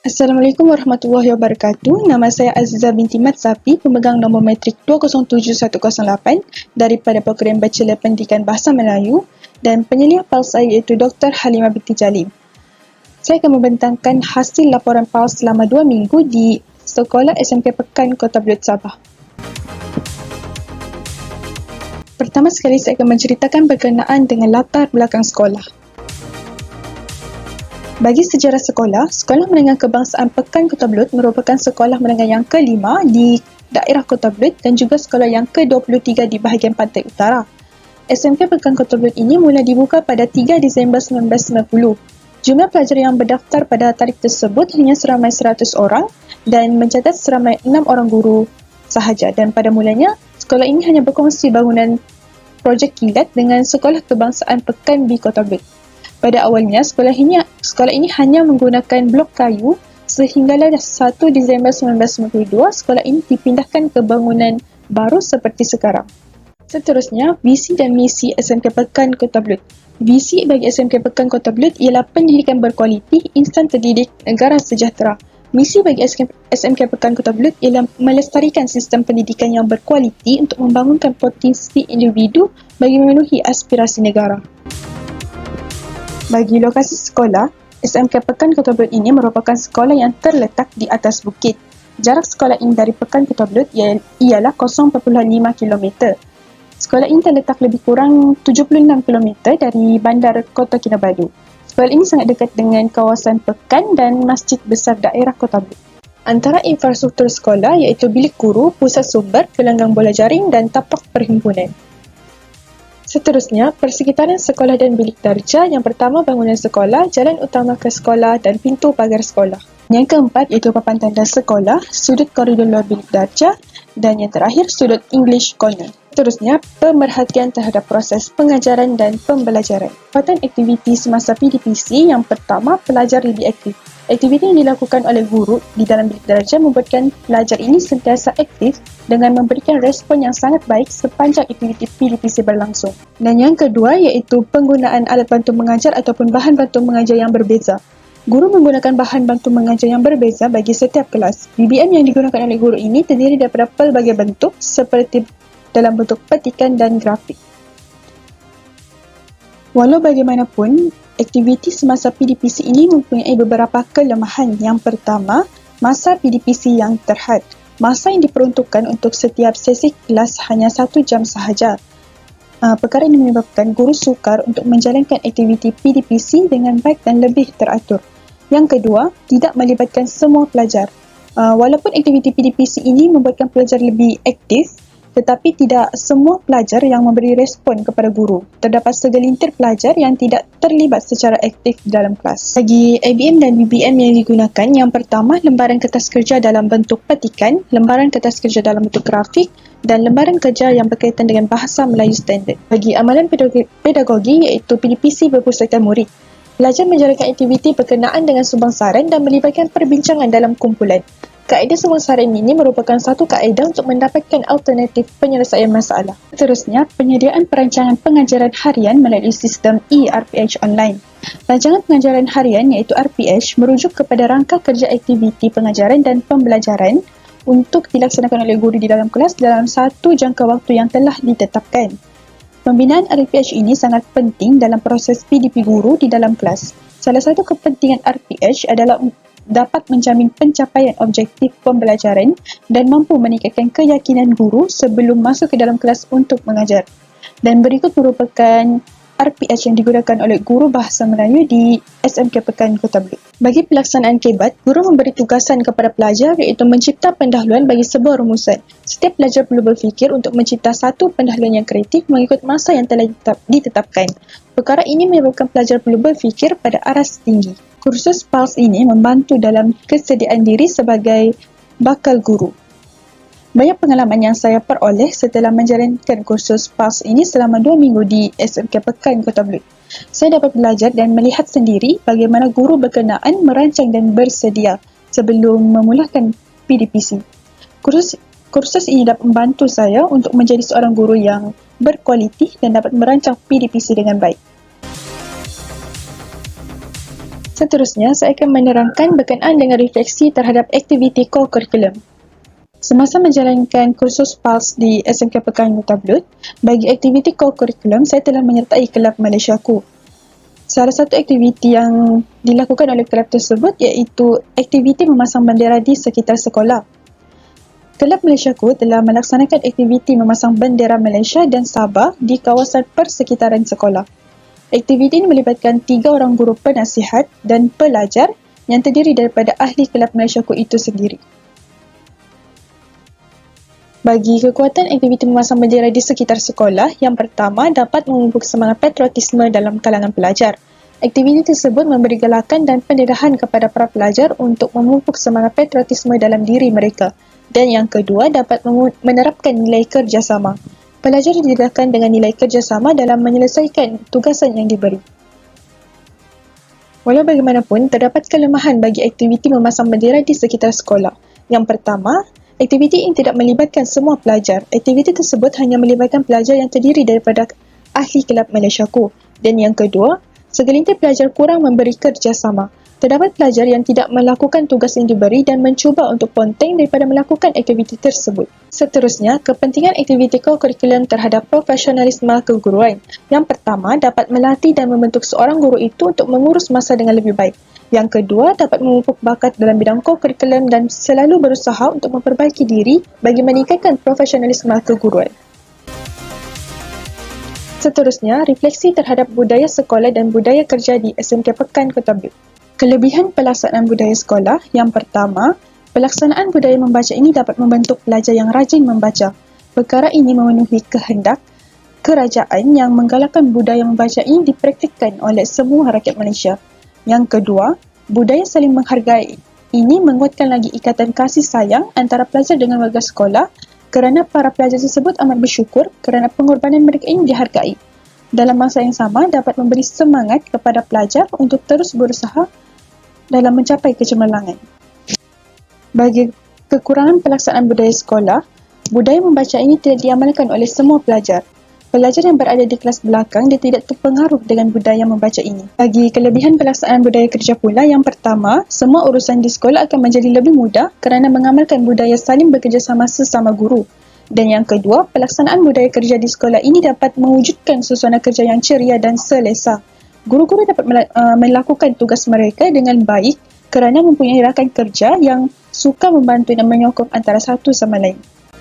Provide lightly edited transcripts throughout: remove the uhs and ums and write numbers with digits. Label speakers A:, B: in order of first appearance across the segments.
A: Assalamualaikum warahmatullahi wabarakatuh. Nama saya Aziza binti Mat Safi, pemegang nombor matrik 207108 daripada program Bachelor Pendidikan Bahasa Melayu, dan penyelidik PALS saya iaitu Dr. Halimah binti Jalim. Saya akan membentangkan hasil laporan PALS selama 2 minggu di Sekolah SMK Pekan Kota Belud, Sabah. Pertama sekali saya akan menceritakan berkenaan dengan latar belakang sekolah. Bagi sejarah sekolah, Sekolah Menengah Kebangsaan Pekan Kota Belud merupakan sekolah menengah yang ke-5 di daerah Kota Belud dan juga sekolah yang ke-23 di bahagian pantai utara. SMK Pekan Kota Belud ini mula dibuka pada 3 Disember 1990. Jumlah pelajar yang berdaftar pada tarikh tersebut hanya seramai 100 orang dan mencatat seramai 6 orang guru sahaja, dan pada mulanya, sekolah ini hanya berkongsi bangunan projek kilat dengan Sekolah Kebangsaan Pekan di Kota Belud. Pada awalnya, sekolah ini hanya menggunakan blok kayu sehinggalah 1 Disember 1992, sekolah ini dipindahkan ke bangunan baru seperti sekarang. Seterusnya, visi dan misi SMK Pekan Kota Belud. Visi bagi SMK Pekan Kota Belud ialah pendidikan berkualiti, instan terdidik, negara sejahtera. Misi bagi SMK Pekan Kota Belud ialah melestarikan sistem pendidikan yang berkualiti untuk membangunkan potensi individu bagi memenuhi aspirasi negara. Bagi lokasi sekolah, SMK Pekan Kota Belud ini merupakan sekolah yang terletak di atas bukit. Jarak sekolah ini dari Pekan Kota Belud ialah 0.5 km. Sekolah ini terletak lebih kurang 76 km dari bandar Kota Kinabalu. Sekolah ini sangat dekat dengan kawasan Pekan dan Masjid Besar Daerah Kota Belud. Antara infrastruktur sekolah iaitu bilik guru, pusat sumber, gelanggang bola jaring dan tapak perhimpunan. Seterusnya, persekitaran sekolah dan bilik darjah. Yang pertama, bangunan sekolah, jalan utama ke sekolah dan pintu pagar sekolah. Yang keempat iaitu papan tanda sekolah, sudut koridor luar bilik darjah, dan yang terakhir, sudut English Corner. Seterusnya, pemerhatian terhadap proses pengajaran dan pembelajaran. Tempatan aktiviti semasa PDPC. Yang pertama, pelajar lebih aktif. Aktiviti yang dilakukan oleh guru di dalam bilik darjah membuatkan pelajar ini sentiasa aktif dengan memberikan respon yang sangat baik sepanjang aktiviti PDPC berlangsung. Dan yang kedua iaitu penggunaan alat bantu mengajar ataupun bahan bantu mengajar yang berbeza. Guru menggunakan bahan bantu mengajar yang berbeza bagi setiap kelas. BBM yang digunakan oleh guru ini terdiri daripada pelbagai bentuk seperti dalam bentuk petikan dan grafik. Walau bagaimanapun, aktiviti semasa PDPC ini mempunyai beberapa kelemahan. Yang pertama, masa PDPC yang terhad. Masa yang diperuntukkan untuk setiap sesi kelas hanya 1 jam sahaja. Perkara ini menyebabkan guru sukar untuk menjalankan aktiviti PDPC dengan baik dan lebih teratur. Yang kedua, tidak melibatkan semua pelajar. Walaupun aktiviti PDPC ini membuatkan pelajar lebih aktif, tetapi tidak semua pelajar yang memberi respon kepada guru. Terdapat segelintir pelajar yang tidak terlibat secara aktif dalam kelas. Bagi ABM dan BBM yang digunakan, yang pertama, lembaran kertas kerja dalam bentuk petikan, lembaran kertas kerja dalam bentuk grafik, dan lembaran kerja yang berkaitan dengan bahasa Melayu standard. Bagi amalan pedagogi iaitu PDPC berpustakaan murid, pelajar menjalankan aktiviti berkenaan dengan sumbangsaran dan melibatkan perbincangan dalam kumpulan. Kaedah sumbangsaran ini merupakan satu kaedah untuk mendapatkan alternatif penyelesaian masalah. Seterusnya, penyediaan perancangan pengajaran harian melalui sistem eRPH online. Rancangan pengajaran harian iaitu RPH merujuk kepada rangka kerja aktiviti pengajaran dan pembelajaran untuk dilaksanakan oleh guru di dalam kelas dalam satu jangka waktu yang telah ditetapkan. Pembinaan RPH ini sangat penting dalam proses PDP guru di dalam kelas. Salah satu kepentingan RPH adalah dapat menjamin pencapaian objektif pembelajaran dan mampu meningkatkan keyakinan guru sebelum masuk ke dalam kelas untuk mengajar. Dan berikut merupakan RPH yang digunakan oleh guru bahasa Melayu di SMK Pekan Kota Belud. Bagi pelaksanaan kebat, guru memberi tugasan kepada pelajar iaitu mencipta pendahuluan bagi sebuah rumusan. Setiap pelajar perlu berfikir untuk mencipta satu pendahuluan yang kreatif mengikut masa yang telah ditetapkan. Perkara ini menyebabkan pelajar perlu berfikir pada aras tinggi. Kursus PALS ini membantu dalam kesediaan diri sebagai bakal guru. Banyak pengalaman yang saya peroleh setelah menjalankan kursus PALS ini selama 2 minggu di SMK Pekan Kota Belud. Saya dapat belajar dan melihat sendiri bagaimana guru berkenaan merancang dan bersedia sebelum memulakan PDPC. Kursus ini dapat membantu saya untuk menjadi seorang guru yang berkualiti dan dapat merancang PDPC dengan baik. Seterusnya, saya akan menerangkan berkenaan dengan refleksi terhadap aktiviti co-curriculum. Semasa menjalankan kursus PALS di SMK Pekan Tablut, bagi aktiviti co-curriculum, saya telah menyertai Kelab Malaysiaku. Salah satu aktiviti yang dilakukan oleh kelab tersebut iaitu aktiviti memasang bendera di sekitar sekolah. Kelab Malaysiaku telah melaksanakan aktiviti memasang bendera Malaysia dan Sabah di kawasan persekitaran sekolah. Aktiviti ini melibatkan 3 orang guru penasihat dan pelajar yang terdiri daripada ahli Kelab Malaysiaku itu sendiri. Bagi kekuatan aktiviti memasang bendera di sekitar sekolah, yang pertama dapat memupuk semangat patriotisme dalam kalangan pelajar. Aktiviti tersebut memberi galakan dan pendedahan kepada para pelajar untuk memupuk semangat patriotisme dalam diri mereka. Dan yang kedua dapat menerapkan nilai kerjasama. Pelajar didedahkan dengan nilai kerjasama dalam menyelesaikan tugasan yang diberi. Walau bagaimanapun, terdapat kelemahan bagi aktiviti memasang bendera di sekitar sekolah. Yang pertama, aktiviti ini tidak melibatkan semua pelajar. Aktiviti tersebut hanya melibatkan pelajar yang terdiri daripada ahli Kelab Malaysiaku. Dan yang kedua, segelintir pelajar kurang memberi kerjasama. Terdapat pelajar yang tidak melakukan tugas yang diberi dan mencuba untuk ponteng daripada melakukan aktiviti tersebut. Seterusnya, kepentingan aktiviti co-curriculum terhadap profesionalisme keguruan. Yang pertama, dapat melatih dan membentuk seorang guru itu untuk mengurus masa dengan lebih baik. Yang kedua, dapat memupuk bakat dalam bidang co-curriculum dan selalu berusaha untuk memperbaiki diri bagi meningkatkan profesionalisme keguruan. Seterusnya, refleksi terhadap budaya sekolah dan budaya kerja di SMK Pekan Kota Bud. Kelebihan pelaksanaan budaya sekolah, yang pertama, pelaksanaan budaya membaca ini dapat membentuk pelajar yang rajin membaca. Perkara ini memenuhi kehendak kerajaan yang menggalakkan budaya membaca ini dipraktikkan oleh semua rakyat Malaysia. Yang kedua, budaya saling menghargai ini menguatkan lagi ikatan kasih sayang antara pelajar dengan warga sekolah kerana para pelajar tersebut amat bersyukur kerana pengorbanan mereka ini dihargai. Dalam masa yang sama, dapat memberi semangat kepada pelajar untuk terus berusaha dalam mencapai kecemerlangan. Bagi kekurangan pelaksanaan budaya sekolah, budaya membaca ini tidak diamalkan oleh semua pelajar. Pelajar yang berada di kelas belakang dia tidak terpengaruh dengan budaya membaca ini. Bagi kelebihan pelaksanaan budaya kerja pula, yang pertama, semua urusan di sekolah akan menjadi lebih mudah kerana mengamalkan budaya saling bekerjasama sesama guru. Dan yang kedua, pelaksanaan budaya kerja di sekolah ini dapat mewujudkan suasana kerja yang ceria dan selesa. Guru-guru dapat melakukan tugas mereka dengan baik kerana mempunyai rakan kerja yang suka membantu dan menyokong antara satu sama lain.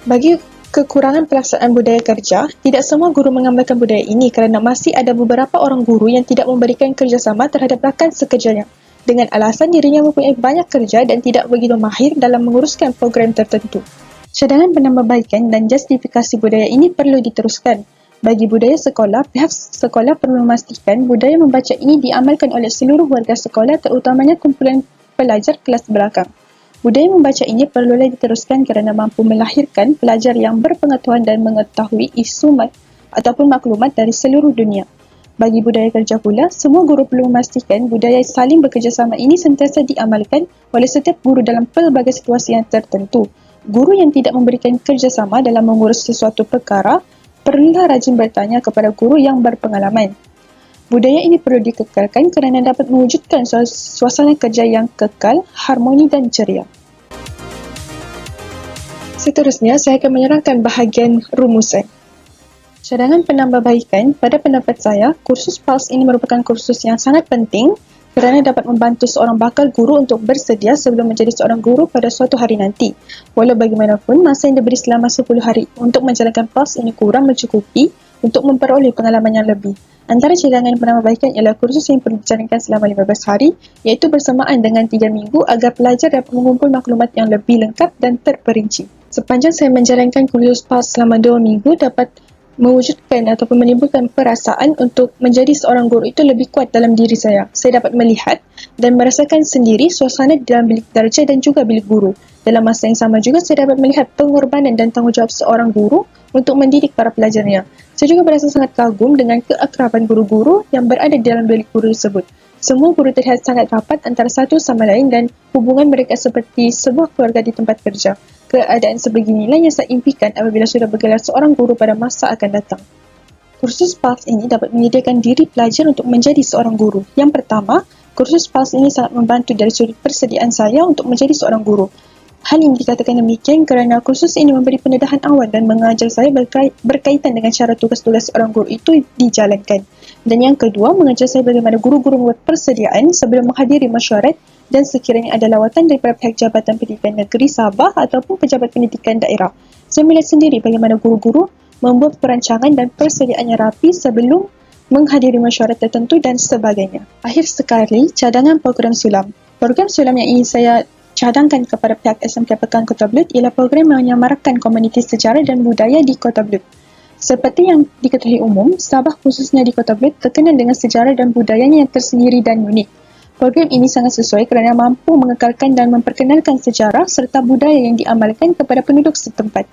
A: Bagi kekurangan pelaksanaan budaya kerja, tidak semua guru mengamalkan budaya ini kerana masih ada beberapa orang guru yang tidak memberikan kerjasama terhadap rakan sekerjanya dengan alasan dirinya mempunyai banyak kerja dan tidak begitu mahir dalam menguruskan program tertentu. Cadangan penambahbaikan dan justifikasi budaya ini perlu diteruskan. Bagi budaya sekolah, pihak sekolah perlu memastikan budaya membaca ini diamalkan oleh seluruh warga sekolah terutamanya kumpulan pelajar kelas belakang. Budaya membaca ini perlulah diteruskan kerana mampu melahirkan pelajar yang berpengetahuan dan mengetahui isu ataupun maklumat dari seluruh dunia. Bagi budaya kerja pula, semua guru perlu memastikan budaya saling bekerjasama ini sentiasa diamalkan oleh setiap guru dalam pelbagai situasi yang tertentu. Guru yang tidak memberikan kerjasama dalam mengurus sesuatu perkara perlulah rajin bertanya kepada guru yang berpengalaman. Budaya ini perlu dikekalkan kerana dapat mewujudkan suasana kerja yang kekal, harmoni dan ceria. Seterusnya, saya akan menyerahkan bahagian rumusan. Cadangan penambahbaikan, pada pendapat saya, kursus PALS ini merupakan kursus yang sangat penting kerana dapat membantu seorang bakal guru untuk bersedia sebelum menjadi seorang guru pada suatu hari nanti. Walau bagaimanapun, masa yang diberi selama 10 hari untuk menjalankan PALS ini kurang mencukupi untuk memperoleh pengalaman yang lebih. Antara cadangan penambahbaikan ialah kursus yang perlu dijalankan selama 15 hari, iaitu bersamaan dengan 3 minggu agar pelajar dapat mengumpul maklumat yang lebih lengkap dan terperinci. Sepanjang saya menjalankan kursus PALS selama 2 minggu, dapat mewujudkan ataupun menimbulkan perasaan untuk menjadi seorang guru itu lebih kuat dalam diri saya. Saya dapat melihat dan merasakan sendiri suasana di dalam bilik darjah dan juga bilik guru. Dalam masa yang sama juga, saya dapat melihat pengorbanan dan tanggungjawab seorang guru untuk mendidik para pelajarnya. Saya juga berasa sangat kagum dengan keakraban guru-guru yang berada di dalam bilik guru tersebut. Semua guru terlihat sangat rapat antara satu sama lain dan hubungan mereka seperti sebuah keluarga di tempat kerja. Keadaan sebeginilah yang saya impikan apabila sudah bergelar seorang guru pada masa akan datang. Kursus PALS ini dapat menyediakan diri pelajar untuk menjadi seorang guru. Yang pertama, Kursus PALS ini sangat membantu dari sudut persediaan saya untuk menjadi seorang guru. Hal ini dikatakan demikian kerana kursus ini memberi pendedahan awal dan mengajar saya berkaitan dengan cara tugas-tugas seorang guru itu dijalankan. Dan yang kedua, mengajar saya bagaimana guru-guru membuat persediaan sebelum menghadiri mesyuarat dan sekiranya ada lawatan daripada pihak Jabatan Pendidikan Negeri Sabah ataupun Pejabat Pendidikan Daerah. Saya melihat sendiri bagaimana guru-guru membuat perancangan dan persediaan yang rapi sebelum menghadiri mesyuarat tertentu dan sebagainya. Akhir sekali, cadangan program sulam. Program sulam yang ingin saya cadangkan kepada pihak SMK Pekan Kota Belud ialah program yang menyamarkan komuniti sejarah dan budaya di Kota Belud. Seperti yang diketahui umum, Sabah khususnya di Kota Belud terkenal dengan sejarah dan budayanya yang tersendiri dan unik. Program ini sangat sesuai kerana mampu mengekalkan dan memperkenalkan sejarah serta budaya yang diamalkan kepada penduduk setempat.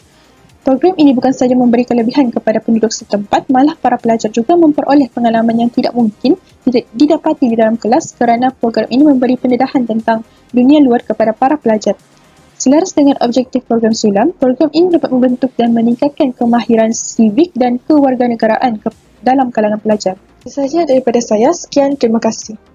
A: Program ini bukan sahaja memberi kelebihan kepada penduduk setempat, malah para pelajar juga memperoleh pengalaman yang tidak mungkin didapati di dalam kelas kerana program ini memberi pendedahan tentang dunia luar kepada para pelajar. Selaras dengan objektif program sulam, program ini dapat membentuk dan meningkatkan kemahiran sivik dan kewarganegaraan dalam kalangan pelajar. Itu sahaja daripada saya. Sekian, terima kasih.